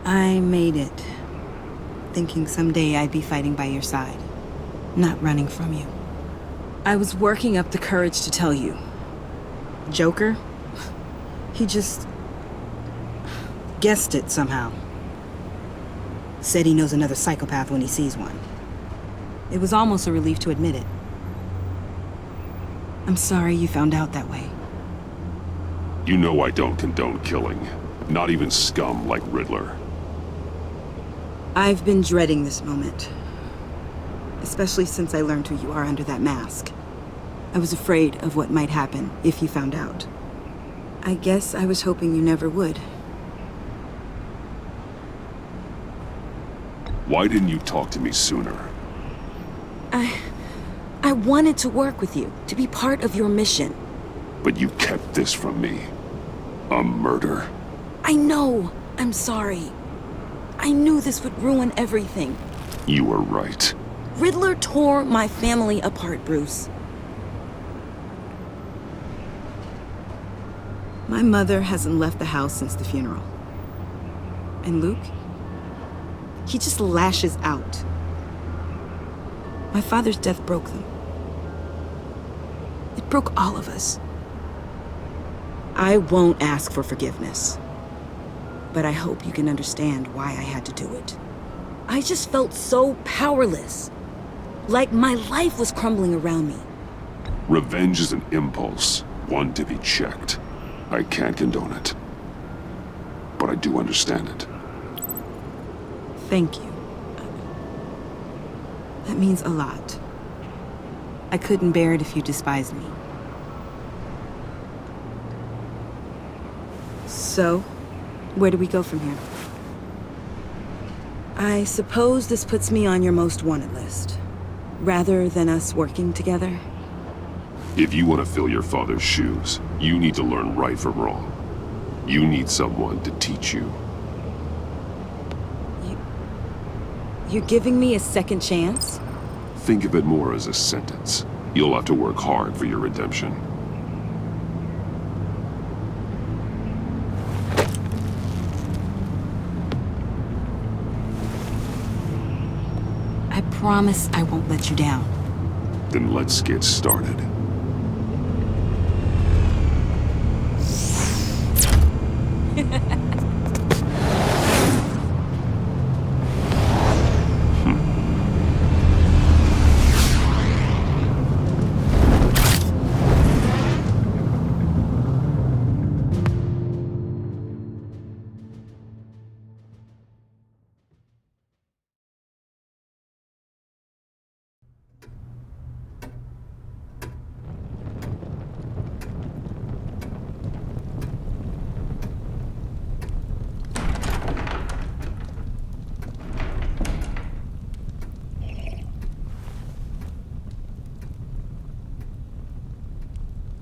I made it, thinking someday I'd be fighting by your side, not running from you. I was working up the courage to tell you. Joker? He just guessed it somehow. Said he knows another psychopath when he sees one. It was almost a relief to admit it. I'm sorry you found out that way. You know I don't condone killing. Not even scum like Riddler. I've been dreading this moment. Especially since I learned who you are under that mask. I was afraid of what might happen if you found out. I guess I was hoping you never would. Why didn't you talk to me sooner? I wanted to work with you, to be part of your mission. But you kept this from me. A murder. I know. I'm sorry. I knew this would ruin everything. You were right. Riddler tore my family apart, Bruce. My mother hasn't left the house since the funeral. And Luke? He just lashes out. My father's death broke them. It broke all of us. I won't ask for forgiveness. But I hope you can understand why I had to do it. I just felt so powerless. Like my life was crumbling around me. Revenge is an impulse, one to be checked. I can't condone it. But I do understand it. Thank you. That means a lot. I couldn't bear it if you despised me. So, where do we go from here? I suppose this puts me on your most wanted list, rather than us working together. If you want to fill your father's shoes, you need to learn right from wrong. You need someone to teach you. You're giving me a second chance? Think of it more as a sentence. You'll have to work hard for your redemption. I promise I won't let you down. Then let's get started.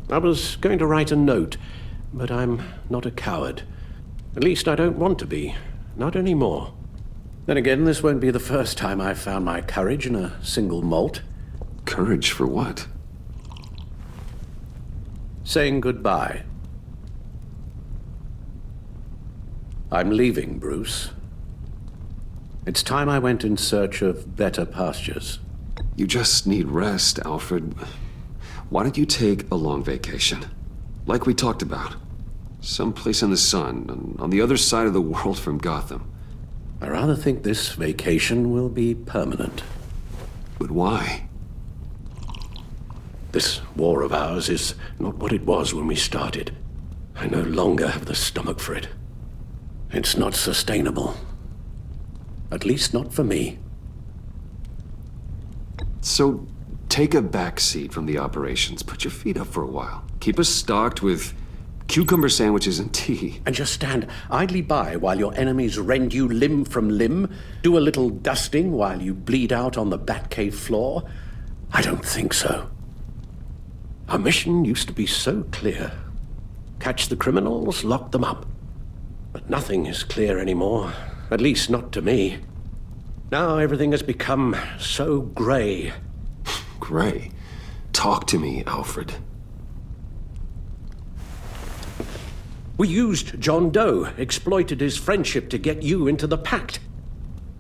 I was going to write a note, but I'm not a coward. At least I don't want to be. Not anymore. Then again, this won't be the first time I've found my courage in a single malt. Courage for what? Saying goodbye. I'm leaving, Bruce. It's time I went in search of better pastures. You just need rest, Alfred. Why don't you take a long vacation? Like we talked about. Someplace in the sun, on the other side of the world from Gotham. I rather think this vacation will be permanent. But why? This war of ours is not what it was when we started. I no longer have the stomach for it. It's not sustainable. At least not for me. So, take a back seat from the operations. Put your feet up for a while. Keep us stocked with cucumber sandwiches and tea. And just stand idly by while your enemies rend you limb from limb? Do a little dusting while you bleed out on the Batcave floor? I don't think so. Our mission used to be so clear. Catch the criminals, lock them up. But nothing is clear anymore. At least not to me. Now everything has become so gray. Gray? Talk to me, Alfred. We used John Doe, exploited his friendship to get you into the pact.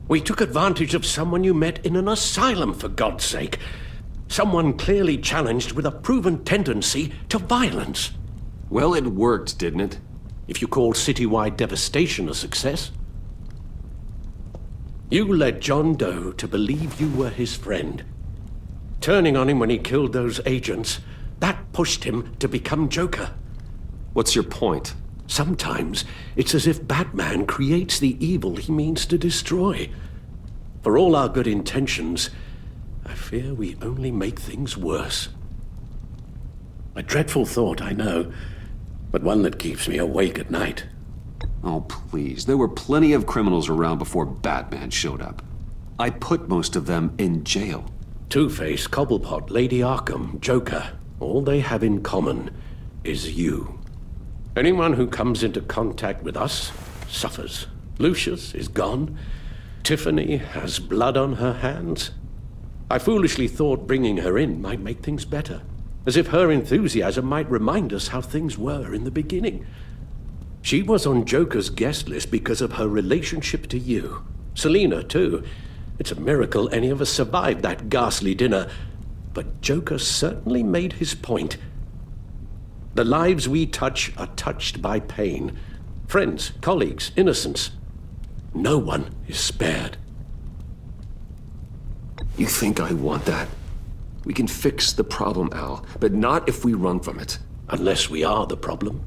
We took advantage of someone you met in an asylum, for God's sake. Someone clearly challenged with a proven tendency to violence. Well, it worked, didn't it? If you call citywide devastation a success. You led John Doe to believe you were his friend. Turning on him when he killed those agents, that pushed him to become Joker. What's your point? Sometimes it's as if Batman creates the evil he means to destroy. For all our good intentions, I fear we only make things worse. A dreadful thought, I know, but one that keeps me awake at night. Oh, please. There were plenty of criminals around before Batman showed up. I put most of them in jail. Two-Face, Cobblepot, Lady Arkham, Joker, all they have in common is you. Anyone who comes into contact with us suffers. Lucius is gone. Tiffany has blood on her hands. I foolishly thought bringing her in might make things better, as if her enthusiasm might remind us how things were in the beginning. She was on Joker's guest list because of her relationship to you. Selina, too. It's a miracle any of us survived that ghastly dinner. But Joker certainly made his point. The lives we touch are touched by pain. Friends, colleagues, innocents. No one is spared. You think I want that? We can fix the problem, Al, but not if we run from it. Unless we are the problem.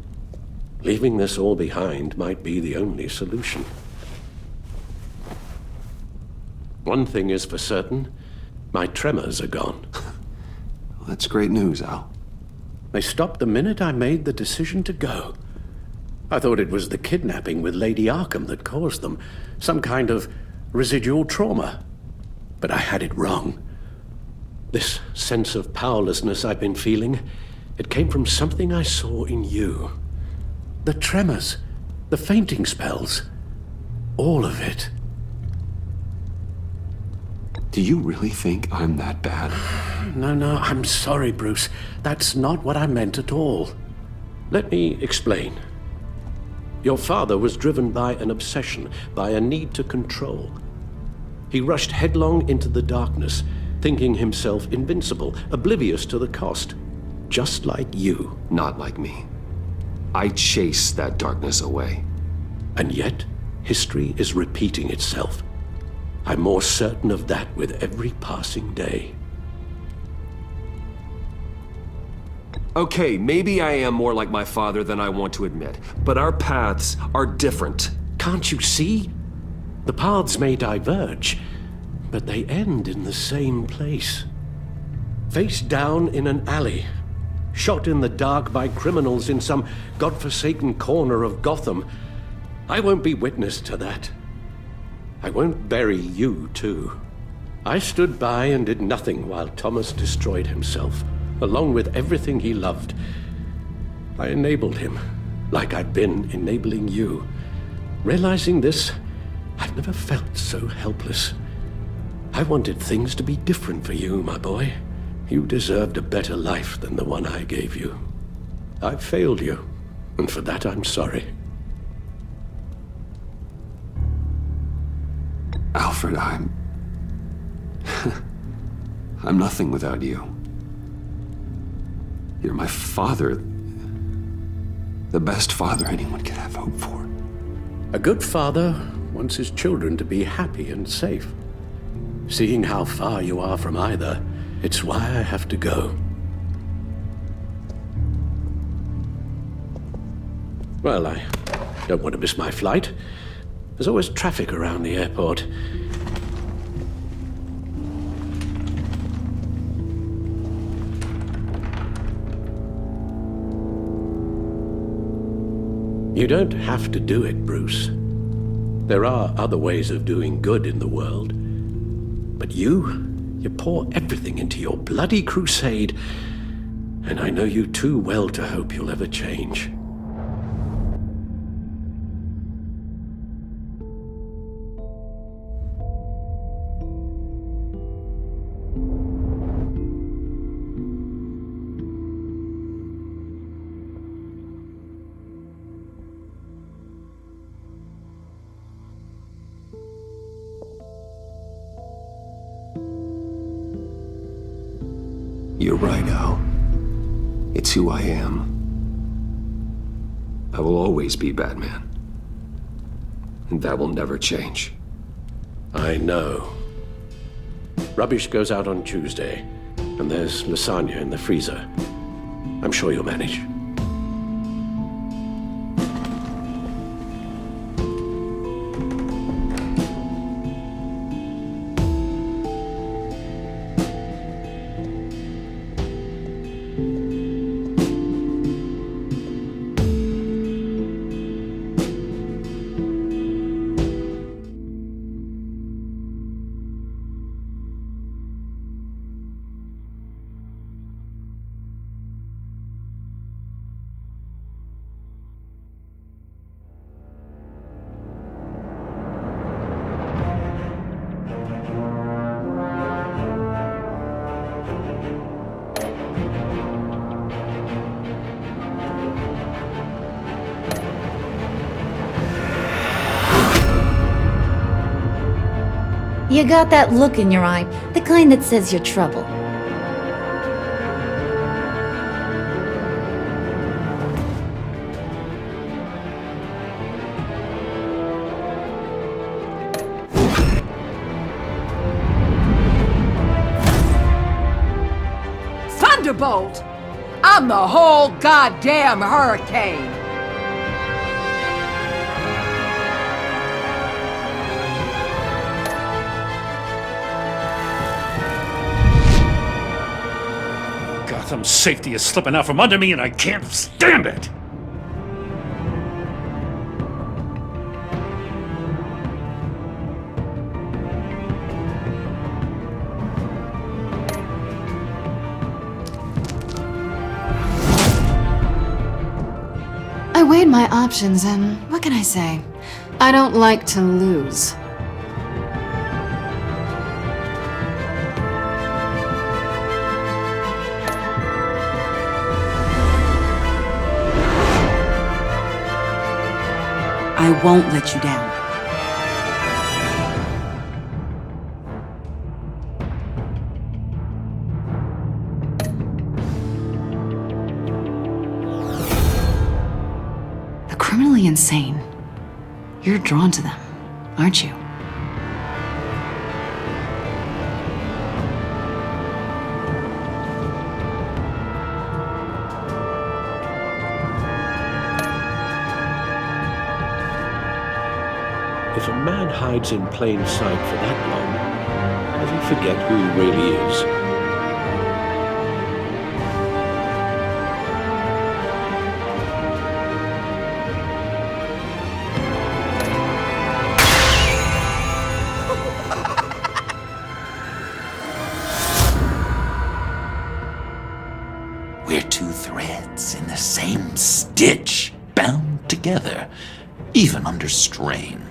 Leaving this all behind might be the only solution. One thing is for certain, my tremors are gone. Well, that's great news, Al. They stopped the minute I made the decision to go. I thought it was the kidnapping with Lady Arkham that caused them, some kind of residual trauma. But I had it wrong. This sense of powerlessness I've been feeling, it came from something I saw in you. The tremors, the fainting spells, all of it. Do you really think I'm that bad? No, I'm sorry, Bruce. That's not what I meant at all. Let me explain. Your father was driven by an obsession, by a need to control. He rushed headlong into the darkness, thinking himself invincible, oblivious to the cost. Just like you. Not like me. I chase that darkness away. And yet, history is repeating itself. I'm more certain of that with every passing day. Okay, maybe I am more like my father than I want to admit, but our paths are different. Can't you see? The paths may diverge, but they end in the same place. Face down in an alley, shot in the dark by criminals in some godforsaken corner of Gotham. I won't be witness to that. I won't bury you, too. I stood by and did nothing while Thomas destroyed himself, along with everything he loved. I enabled him, like I'd been enabling you. Realizing this, I've never felt so helpless. I wanted things to be different for you, my boy. You deserved a better life than the one I gave you. I failed you, and for that I'm sorry. Alfred, I'm nothing without you. You're my father. The best father anyone could have hope for. A good father wants his children to be happy and safe. Seeing how far you are from either, it's why I have to go. Well, I don't want to miss my flight. There's always traffic around the airport. You don't have to do it, Bruce. There are other ways of doing good in the world. But you pour everything into your bloody crusade, and I know you too well to hope you'll ever change. You're right, Al. It's who I am. I will always be Batman. And that will never change. I know. Rubbish goes out on Tuesday, and there's lasagna in the freezer. I'm sure you'll manage. You got that look in your eye, the kind that says you're trouble. Thunderbolt! I'm the whole goddamn hurricane! Gotham's safety is slipping out from under me and I can't stand it! I weighed my options and what can I say? I don't like to lose. I won't let you down. The criminally insane. You're drawn to them, aren't you? If a man hides in plain sight for that long, does he forget who he really is? We're two threads in the same stitch, bound together, even under strain.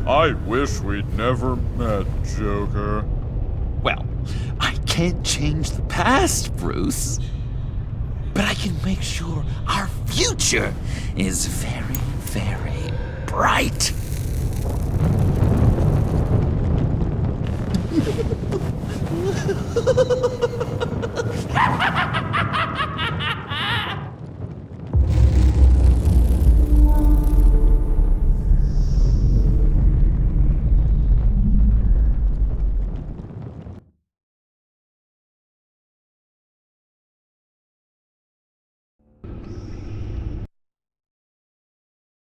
I wish we'd never met, Joker. Well, I can't change the past, Bruce. But I can make sure our future is very, very bright.